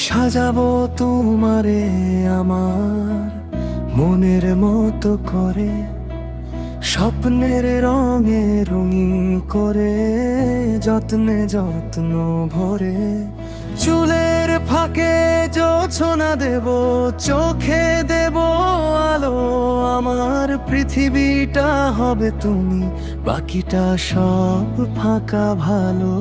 সাজাবো তোমারে আমার মনের মতো করে, স্বপ্নের রঙে রঙিন করে, যত্নে যত্ন ভরে। চুলের ফাঁকে জোছনা দেব, চোখে দেব আলো, আমার পৃথিবীটা হবে তুমি, বাকিটা সব ফাঁকা ভালো।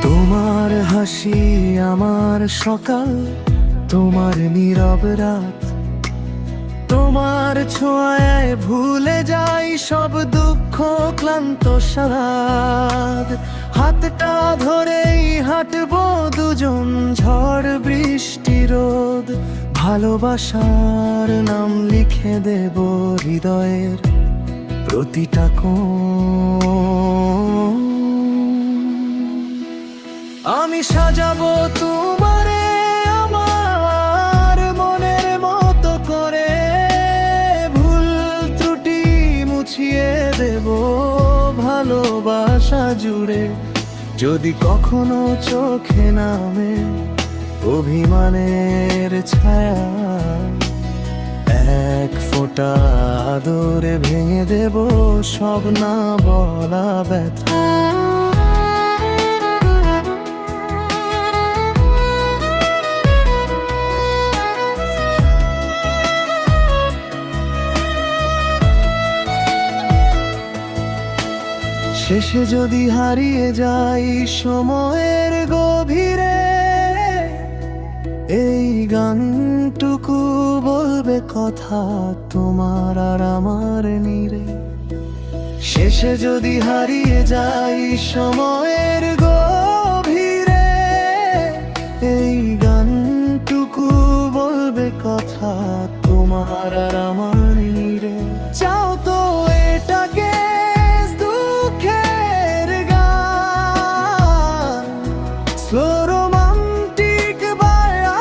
তোমার হাসি আমার সকাল, তোমার নীরব রাত, তোমার ছোঁয়ায় ভুলে যাই সব দুঃখ ক্লান্ত সারাত। হাতটা ধরেই হাঁটবো দুজন, ঝড় বৃষ্টি রোদ, ভালোবাসার নাম লিখে দেব হৃদয়ের প্রতিটা কোণ। আমি সাজাবো তোমারে আমার মনের মতো করে, ভুল ত্রুটি মুছিয়ে দেব ভালোবাসা জুড়ে। যদি কখনো চোখে নামে অভিমানের ছায়া, এক ফোঁটা আদরে ভেঙে দেব সব না বলা ব্যথা। শেষে যদি হারিয়ে যাই সময়ের গভীরে, এই গানটুকু বলবে কথা তোমার আর আমার নীরে। শেষে যদি হারিয়ে যাই সময়ের গভীরে, এই গানটুকু বলবে কথা তোমার আর আমার নীরে। চাও তো এটাকে স্লো রোমান্টিক বা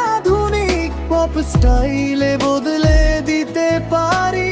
আধুনিক পপ স্টাইলে বদলে দিতে পারি।